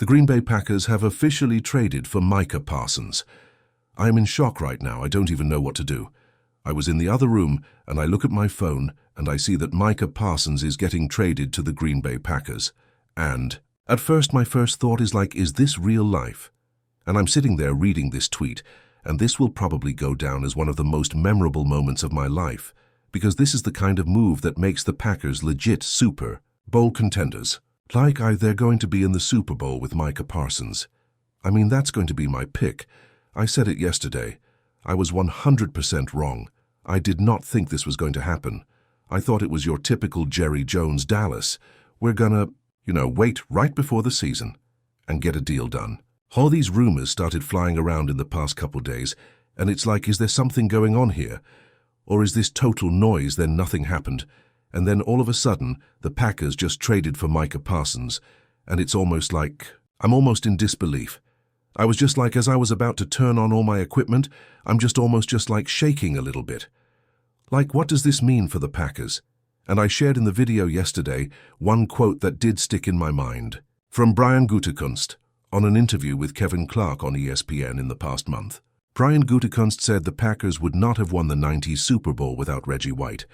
The Green Bay Packers have officially traded for Micah Parsons. I am in shock right now. I don't even know what to do. I was in the other room and I look at my phone and I see that Micah Parsons is getting traded to the Green Bay Packers. And at first my first thought is like, is this real life? And I'm sitting there reading this tweet, and this will probably go down as one of the most memorable moments of my life, because this is the kind of move that makes the Packers legit Super Bowl contenders. They're going to be in the Super Bowl with Micah Parsons. I mean, that's going to be my pick. I said it yesterday. I was 100% wrong. I did not think this was going to happen. I thought it was your typical Jerry Jones Dallas. We're gonna, wait right before the season and get a deal done. All these rumors started flying around in the past couple days, and it's like, is there something going on here? Or is this total noise, then nothing happened? And then all of a sudden, the Packers just traded for Micah Parsons, and it's almost like, I'm almost in disbelief. I was just like, as I was about to turn on all my equipment, I'm almost like shaking a little bit. Like, what does this mean for the Packers? And I shared in the video yesterday one quote that did stick in my mind, from Brian Gutekunst, on an interview with Kevin Clark on ESPN in the past month. Brian Gutekunst said the Packers would not have won the '90s Super Bowl without Reggie White.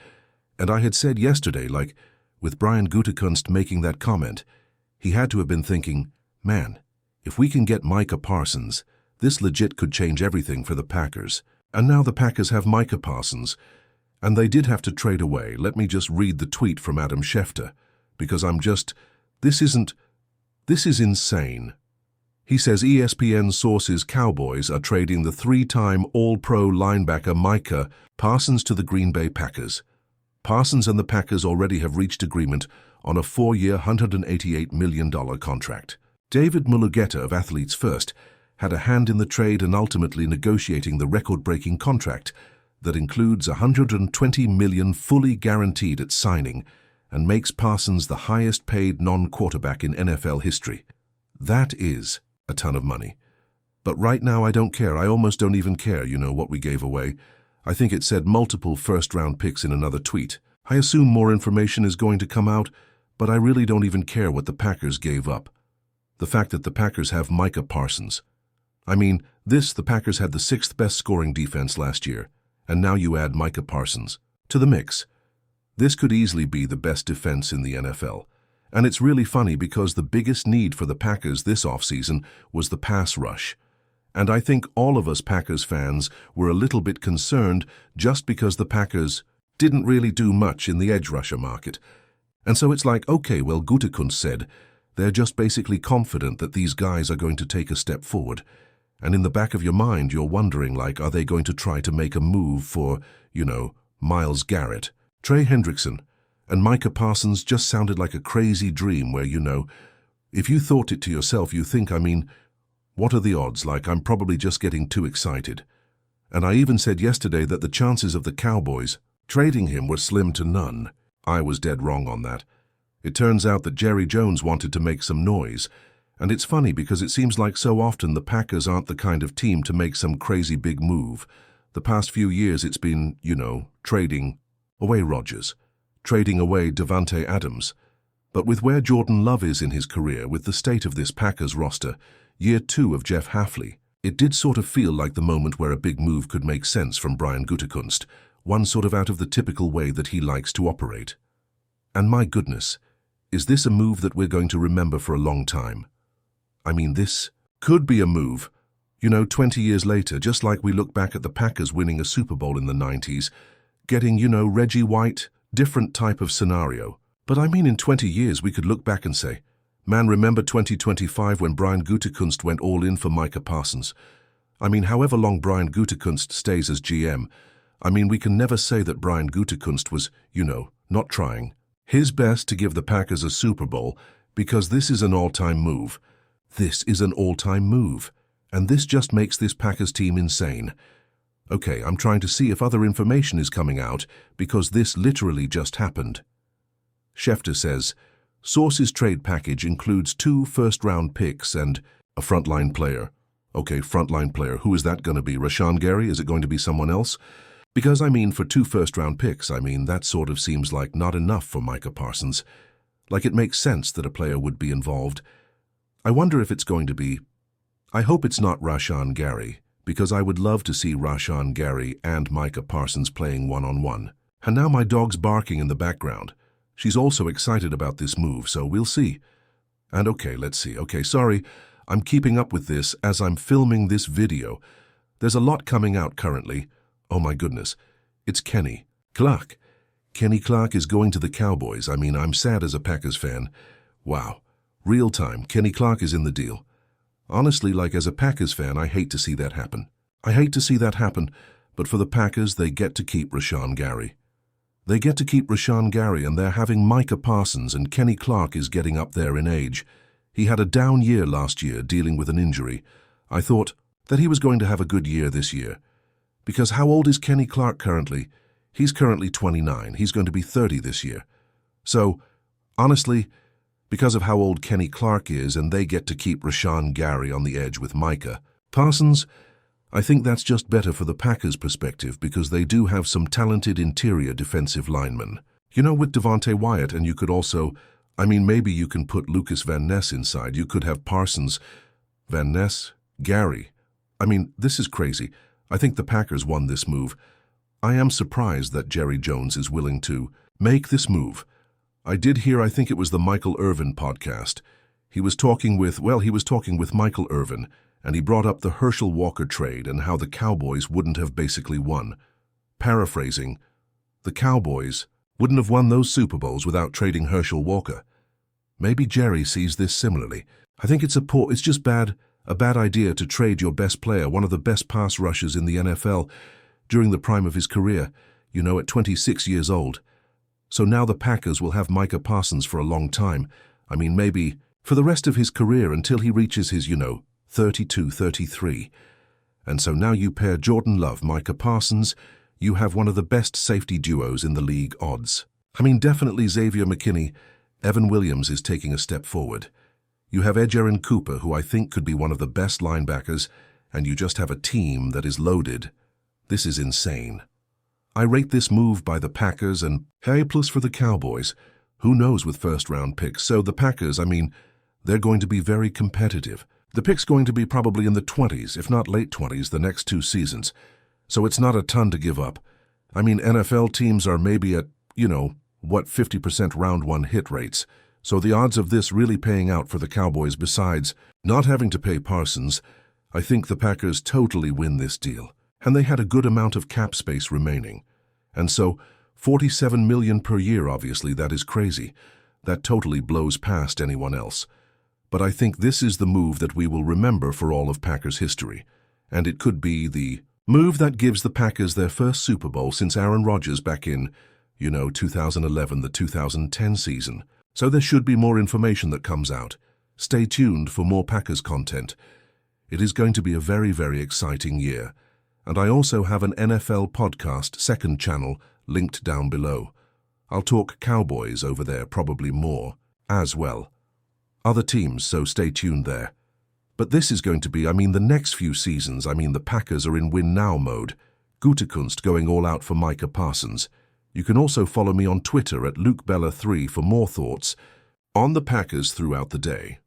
And I had said yesterday, like, with Brian Gutekunst making that comment, he had to have been thinking, man, if we can get Micah Parsons, this legit could change everything for the Packers. And now the Packers have Micah Parsons, and they did have to trade away. Let me just read the tweet from Adam Schefter, because this is insane. He says ESPN sources Cowboys are trading the three-time All-Pro linebacker Micah Parsons to the Green Bay Packers. Parsons and the Packers already have reached agreement on a 4-year, $188 million contract. David Mulugeta of Athletes First had a hand in the trade and ultimately negotiating the record-breaking contract that includes $120 million fully guaranteed at signing and makes Parsons the highest-paid non-quarterback in NFL history. That is a ton of money. But right now I don't care. I almost don't even care, what we gave away. I think it said multiple first-round picks in another tweet. I assume more information is going to come out, but I really don't even care what the Packers gave up. The fact that the Packers have Micah Parsons. I mean, the Packers had the 6th best scoring defense last year, and now you add Micah Parsons to the mix. This could easily be the best defense in the NFL. And it's really funny because the biggest need for the Packers this offseason was the pass rush. And I think all of us Packers fans were a little bit concerned just because the Packers didn't really do much in the edge rusher market. And so it's like, okay, well, Gutekunst said they're just basically confident that these guys are going to take a step forward. And in the back of your mind, you're wondering, like, are they going to try to make a move for, Myles Garrett, Trey Hendrickson, and Micah Parsons just sounded like a crazy dream where, if you thought it to yourself, you think, what are the odds? Like, I'm probably just getting too excited. And I even said yesterday that the chances of the Cowboys trading him were slim to none. I was dead wrong on that. It turns out that Jerry Jones wanted to make some noise. And it's funny because it seems like so often the Packers aren't the kind of team to make some crazy big move. The past few years it's been, trading away Rodgers, trading away Davante Adams. But with where Jordan Love is in his career, with the state of this Packers roster, year 2 of Jeff Hafley, it did sort of feel like the moment where a big move could make sense from Brian Gutekunst, one sort of out of the typical way that he likes to operate. And my goodness, is this a move that we're going to remember for a long time? I mean, this could be a move, 20 years later, just like we look back at the Packers winning a Super Bowl in the '90s, getting, Reggie White, different type of scenario. But I mean, in 20 years, we could look back and say, man, remember 2025 when Brian Gutekunst went all in for Micah Parsons? I mean, however long Brian Gutekunst stays as GM, we can never say that Brian Gutekunst was, not trying his best to give the Packers a Super Bowl, because this is an all-time move. This is an all-time move, and this just makes this Packers team insane. Okay, I'm trying to see if other information is coming out, because this literally just happened. Schefter says, sources trade package includes 2 first-round picks and a frontline player. Okay, frontline player, who is that going to be? Rashawn Gary? Is it going to be someone else? Because for 2 first-round picks, that sort of seems like not enough for Micah Parsons. Like, it makes sense that a player would be involved. I wonder if it's going to be... I hope it's not Rashan Gary, because I would love to see Rashan Gary and Micah Parsons playing one-on-one. And now my dog's barking in the background. She's also excited about this move, so we'll see. And okay, let's see. Okay, sorry, I'm keeping up with this as I'm filming this video. There's a lot coming out currently. Oh my goodness. It's Kenny Clark. Kenny Clark is going to the Cowboys. I mean, I'm sad as a Packers fan. Wow. Real time, Kenny Clark is in the deal. Honestly, like as a Packers fan, I hate to see that happen. I hate to see that happen, but for the Packers, they get to keep Rashan Gary. They get to keep Rashan Gary, and they're having Micah Parsons, and Kenny Clark is getting up there in age. He had a down year last year dealing with an injury. I thought that he was going to have a good year this year. Because how old is Kenny Clark currently? He's currently 29. He's going to be 30 this year. So, honestly, because of how old Kenny Clark is and they get to keep Rashan Gary on the edge with Micah Parsons, I think that's just better for the Packers' perspective because they do have some talented interior defensive linemen. You know, with Devontae Wyatt, and you could also, maybe you can put Lucas Van Ness inside. You could have Parsons, Van Ness, Gary. This is crazy. I think the Packers won this move. I am surprised that Jerry Jones is willing to make this move. I did hear, I think it was the Michael Irvin podcast. He was talking with Michael Irvin, and he brought up the Herschel Walker trade and how the Cowboys wouldn't have basically won. Paraphrasing, the Cowboys wouldn't have won those Super Bowls without trading Herschel Walker. Maybe Jerry sees this similarly. I think it's just a bad idea to trade your best player, one of the best pass rushers in the NFL, during the prime of his career, at 26 years old. So now the Packers will have Micah Parsons for a long time. Maybe for the rest of his career until he reaches his, 32, 33. And so now you pair Jordan Love, Micah Parsons, you have one of the best safety duos in the league odds. Definitely Xavier McKinney. Evan Williams is taking a step forward. You have Ejaren Cooper, who I think could be one of the best linebackers, and you just have a team that is loaded. This is insane. I rate this move by the Packers and A+ for the Cowboys. Who knows with first-round picks? So the Packers, they're going to be very competitive. The pick's going to be probably in the 20s, if not late 20s, the next 2 seasons. So it's not a ton to give up. NFL teams are maybe at, 50% round 1 hit rates. So the odds of this really paying out for the Cowboys, besides not having to pay Parsons, I think the Packers totally win this deal. And they had a good amount of cap space remaining. And so, $47 million per year, obviously, that is crazy. That totally blows past anyone else. But I think this is the move that we will remember for all of Packers history. And it could be the move that gives the Packers their first Super Bowl since Aaron Rodgers back in, 2011, the 2010 season. So there should be more information that comes out. Stay tuned for more Packers content. It is going to be a very, very exciting year. And I also have an NFL podcast second channel linked down below. I'll talk Cowboys over there probably more as well. Other teams, so stay tuned there. But this is going to be, the next few seasons, the Packers are in win-now mode. Gutekunst going all out for Micah Parsons. You can also follow me on Twitter at LukeBella3 for more thoughts on the Packers throughout the day.